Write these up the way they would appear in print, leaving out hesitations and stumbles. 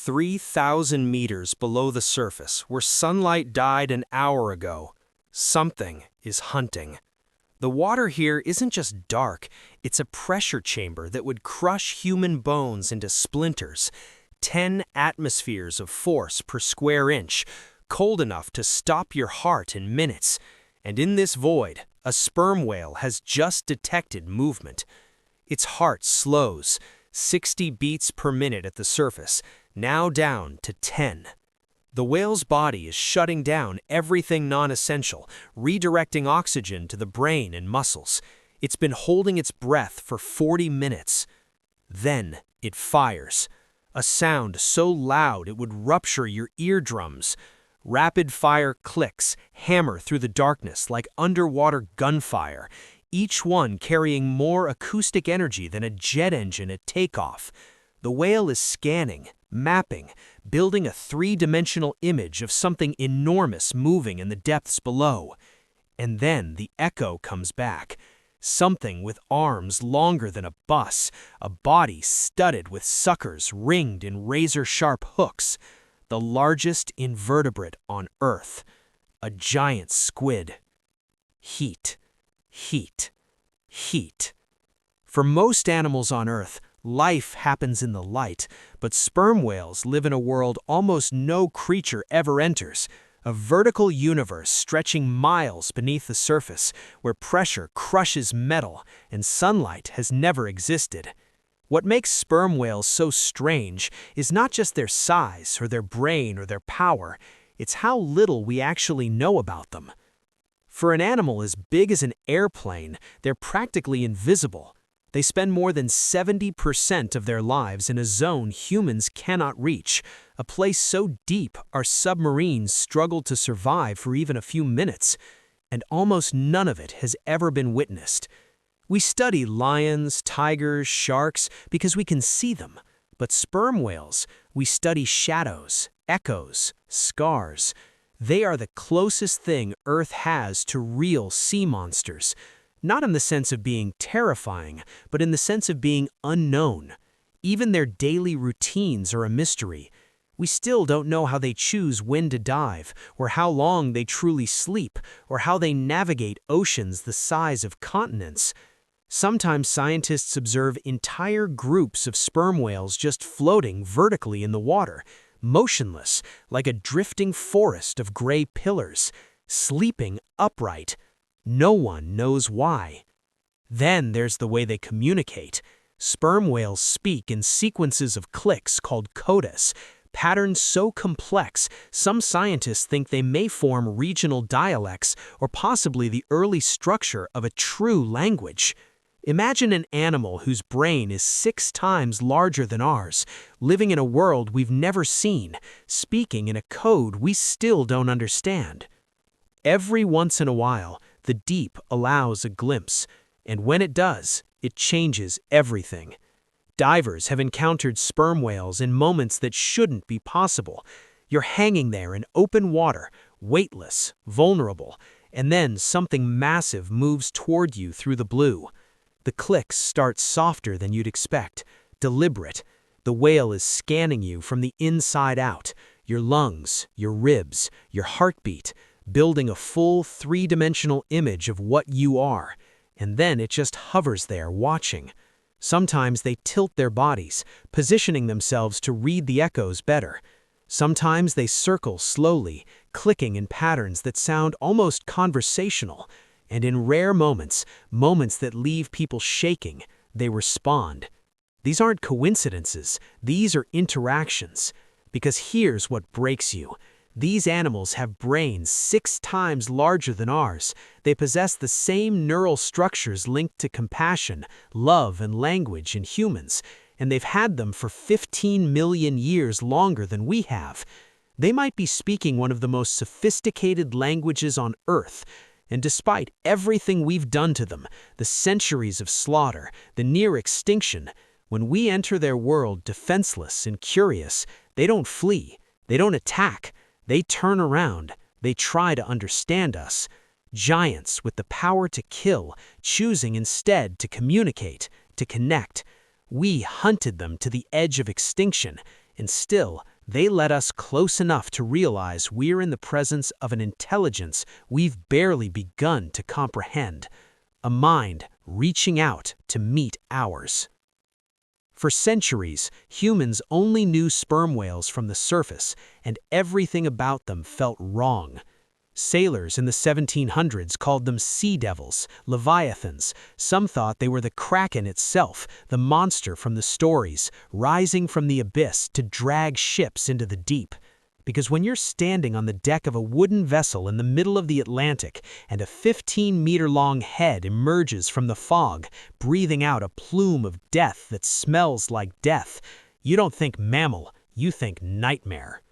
3,000 meters below the surface, where sunlight died an hour ago, something is hunting. The water here isn't just dark, it's a pressure chamber that would crush human bones into splinters. 10 atmospheres of force per square inch, cold enough to stop your heart in minutes. And in this void, a sperm whale has just detected movement. Its heart slows, 60 beats per minute at the surface, now down to 10. The whale's body is shutting down everything non-essential, redirecting oxygen to the brain and muscles. It's been holding its breath for 40 minutes. Then it fires. A sound so loud it would rupture your eardrums. Rapid-fire clicks hammer through the darkness like underwater gunfire, each one carrying more acoustic energy than a jet engine at takeoff. The whale is scanning, mapping, building a three-dimensional image of something enormous moving in the depths below. And then the echo comes back. Something with arms longer than a bus, a body studded with suckers ringed in razor-sharp hooks. The largest invertebrate on Earth. A giant squid. Heat. Heat. Heat. For most animals on Earth, life happens in the light, but sperm whales live in a world almost no creature ever enters, a vertical universe stretching miles beneath the surface, where pressure crushes metal and sunlight has never existed. What makes sperm whales so strange is not just their size or their brain or their power, it's how little we actually know about them. For an animal as big as an airplane, they're practically invisible. They spend more than 70% of their lives in a zone humans cannot reach, a place so deep our submarines struggle to survive for even a few minutes, and almost none of it has ever been witnessed. We study lions, tigers, sharks because we can see them, but sperm whales, we study shadows, echoes, scars. They are the closest thing Earth has to real sea monsters. Not in the sense of being terrifying, but in the sense of being unknown. Even their daily routines are a mystery. We still don't know how they choose when to dive, or how long they truly sleep, or how they navigate oceans the size of continents. Sometimes scientists observe entire groups of sperm whales just floating vertically in the water, motionless, like a drifting forest of gray pillars, sleeping upright. No one knows why. Then there's the way they communicate. Sperm whales speak in sequences of clicks called codas, patterns so complex some scientists think they may form regional dialects or possibly the early structure of a true language. Imagine an animal whose brain is 6 times larger than ours, living in a world we've never seen, speaking in a code we still don't understand. Every once in a while, the deep allows a glimpse, and when it does, it changes everything. Divers have encountered sperm whales in moments that shouldn't be possible. You're hanging there in open water, weightless, vulnerable, and then something massive moves toward you through the blue. The clicks start softer than you'd expect, deliberate. The whale is scanning you from the inside out, your lungs, your ribs, your heartbeat, building a full 3-dimensional image of what you are, and then it just hovers there watching. Sometimes they tilt their bodies, positioning themselves to read the echoes better. Sometimes they circle slowly, clicking in patterns that sound almost conversational, and in rare moments, moments that leave people shaking, they respond. These aren't coincidences, these are interactions. Because here's what breaks you. These animals have brains 6 times larger than ours. They possess the same neural structures linked to compassion, love, and language in humans, and they've had them for 15 million years longer than we have. They might be speaking one of the most sophisticated languages on Earth, and despite everything we've done to them, the centuries of slaughter, the near extinction, when we enter their world defenseless and curious, they don't flee, they don't attack. They turn around, they try to understand us. Giants with the power to kill, choosing instead to communicate, to connect. We hunted them to the edge of extinction, and still, They let us close enough to realize we're in the presence of an intelligence we've barely begun to comprehend, a mind reaching out to meet ours. For centuries, humans only knew sperm whales from the surface, and everything about them felt wrong. Sailors in the 1700s called them sea devils, leviathans. Some thought they were the kraken itself, the monster from the stories, rising from the abyss to drag ships into the deep. Because when you're standing on the deck of a wooden vessel in the middle of the Atlantic and a 15-meter-long head emerges from the fog, breathing out a plume of death that smells like death, you don't think mammal, you think nightmare.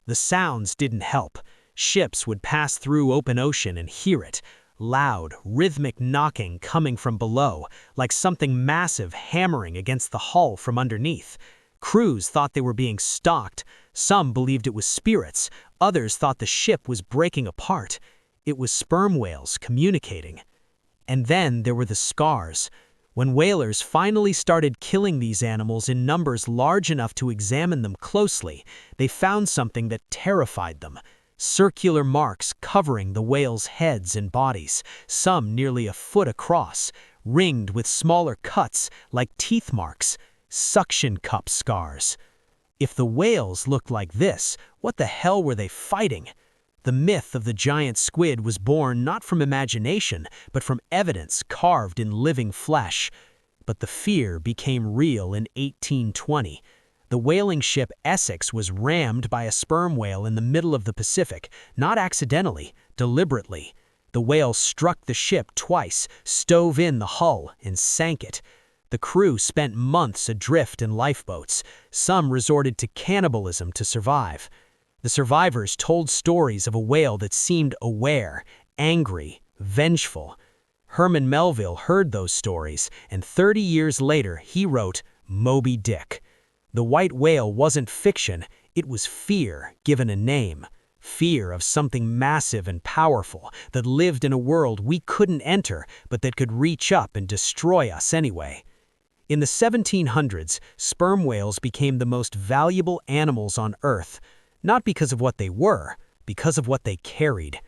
The sounds didn't help. Ships would pass through open ocean and hear it, loud, rhythmic knocking coming from below, like something massive hammering against the hull from underneath. Crews thought they were being stalked. Some believed it was spirits. Others thought the ship was breaking apart. It was sperm whales communicating. And then there were the scars. When whalers finally started killing these animals in numbers large enough to examine them closely, they found something that terrified them. Circular marks covering the whales' heads and bodies, some nearly a foot across, ringed with smaller cuts like teeth marks, suction cup scars. If the whales looked like this, what the hell were they fighting? The myth of the giant squid was born not from imagination, but from evidence carved in living flesh. But the fear became real in 1820. The whaling ship Essex was rammed by a sperm whale in the middle of the Pacific, not accidentally, deliberately. The whale struck the ship twice, stove in the hull, and sank it. The crew spent months adrift in lifeboats. Some resorted to cannibalism to survive. The survivors told stories of a whale that seemed aware, angry, vengeful. Herman Melville heard those stories, and 30 years later he wrote Moby Dick. The white whale wasn't fiction, it was fear given a name. Fear of something massive and powerful that lived in a world we couldn't enter, but that could reach up and destroy us anyway. In the 1700s, sperm whales became the most valuable animals on Earth, not because of what they were, because of what they carried.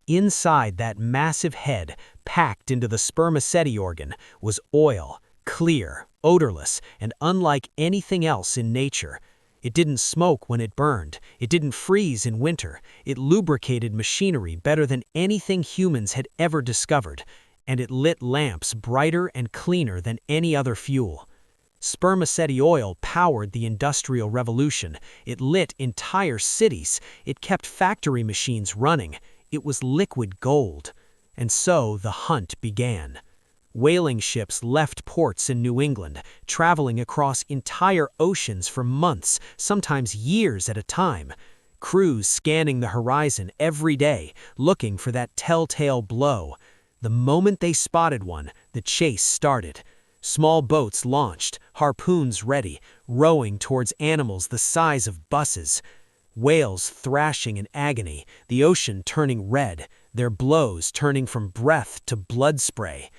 Inside that massive head, packed into the spermaceti organ, was oil, clear, odorless, and unlike anything else in nature. It didn't smoke when it burned. It didn't freeze in winter. It lubricated machinery better than anything humans had ever discovered. And it lit lamps brighter and cleaner than any other fuel. Spermaceti oil powered the Industrial Revolution. It lit entire cities. It kept factory machines running. It was liquid gold. And so the hunt began. Whaling ships left ports in New England, traveling across entire oceans for months, sometimes years at a time. Crews scanning the horizon every day, looking for that telltale blow. The moment they spotted one, the chase started. Small boats launched, harpoons ready, rowing towards animals the size of buses. Whales thrashing in agony, the ocean turning red, their blows turning from breath to blood spray.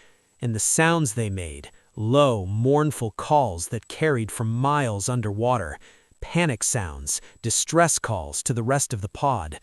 And the sounds they made, low, mournful calls that carried for miles underwater, panic sounds, distress calls to the rest of the pod.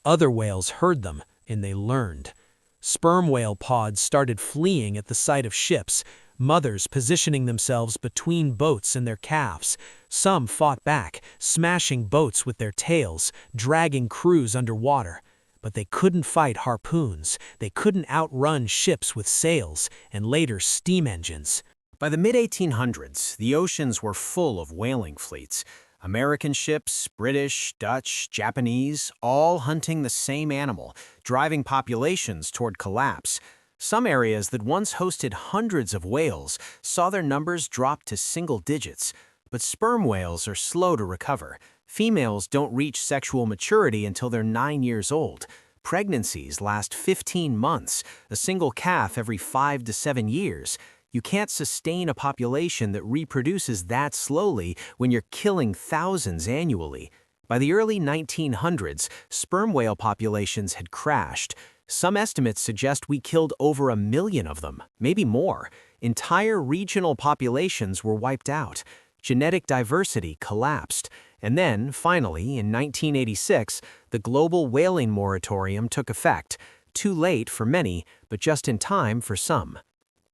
Other whales heard them, and they learned. Sperm whale pods started fleeing at the sight of ships, mothers positioning themselves between boats and their calves. Some fought back, smashing boats with their tails, dragging crews underwater. But they couldn't fight harpoons, they couldn't outrun ships with sails, and later steam engines. By the mid-1800s, the oceans were full of whaling fleets. American ships, British, Dutch, Japanese, all hunting the same animal, driving populations toward collapse. Some areas that once hosted hundreds of whales saw their numbers drop to single digits. But sperm whales are slow to recover. Females don't reach sexual maturity until they're 9 years old. Pregnancies last 15 months, a single calf every 5 to 7 years. You can't sustain a population that reproduces that slowly when you're killing thousands annually. By the early 1900s, sperm whale populations had crashed. Some estimates suggest we killed over 1 million of them, maybe more. Entire regional populations were wiped out. Genetic diversity collapsed. And then, finally, in 1986, the global whaling moratorium took effect. Too late for many, but just in time for some.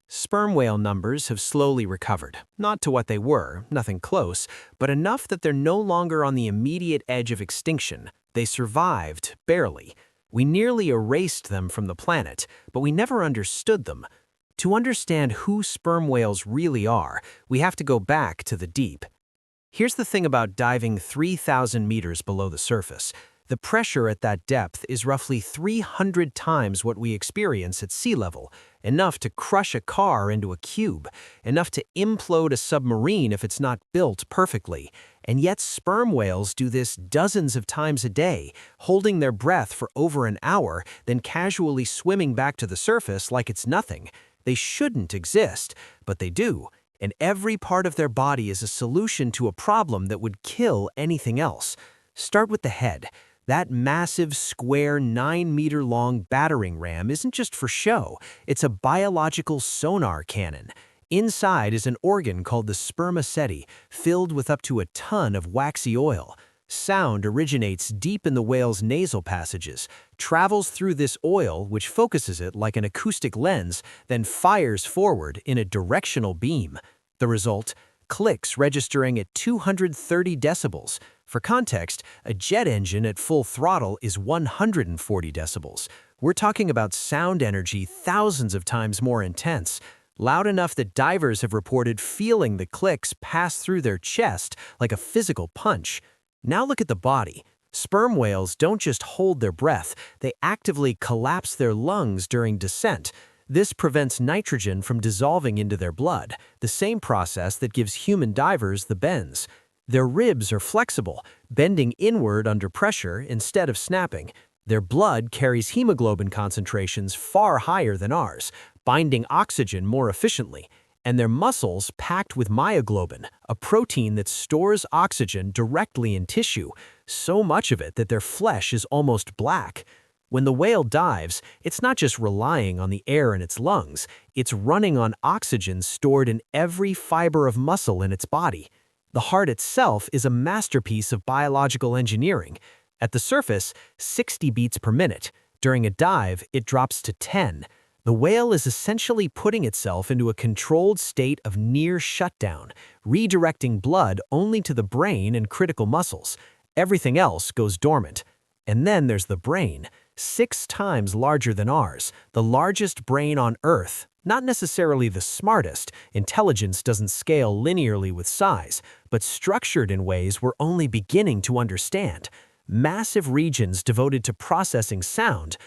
Sperm whale numbers have slowly recovered, not to what they were, nothing close, but enough that they're no longer on the immediate edge of extinction. They survived, barely. We nearly erased them from the planet, but we never understood them. To understand who sperm whales really are, we have to go back to the deep. Here's the thing about diving 3,000 meters below the surface. The pressure at that depth is roughly 300 times what we experience at sea level, enough to crush a car into a cube, enough to implode a submarine if it's not built perfectly. And yet sperm whales do this dozens of times a day, holding their breath for over an hour, then casually swimming back to the surface like it's nothing. They shouldn't exist, but they do. And every part of their body is a solution to a problem that would kill anything else. Start with the head. That massive, square, 9-meter-long battering ram isn't just for show. It's a biological sonar cannon. Inside is an organ called the spermaceti, filled with up to a ton of waxy oil. Sound originates deep in the whale's nasal passages, travels through this oil, which focuses it like an acoustic lens, then fires forward in a directional beam. The result? Clicks registering at 230 decibels. For context, a jet engine at full throttle is 140 decibels. We're talking about sound energy thousands of times more intense, loud enough that divers have reported feeling the clicks pass through their chest like a physical punch. Now look at the body. Sperm whales don't just hold their breath, they actively collapse their lungs during descent. This prevents nitrogen from dissolving into their blood, the same process that gives human divers the bends. Their ribs are flexible, bending inward under pressure instead of snapping. Their blood carries hemoglobin concentrations far higher than ours, binding oxygen more efficiently. And their muscles packed with myoglobin, a protein that stores oxygen directly in tissue, so much of it that their flesh is almost black. When the whale dives, it's not just relying on the air in its lungs, it's running on oxygen stored in every fiber of muscle in its body. The heart itself is a masterpiece of biological engineering. At the surface, 60 beats per minute. During a dive, it drops to 10. The whale is essentially putting itself into a controlled state of near shutdown, redirecting blood only to the brain and critical muscles. Everything else goes dormant. And then there's the brain, 6 times larger than ours, the largest brain on Earth. Not necessarily the smartest, intelligence doesn't scale linearly with size, but structured in ways we're only beginning to understand. Massive regions devoted to processing sound,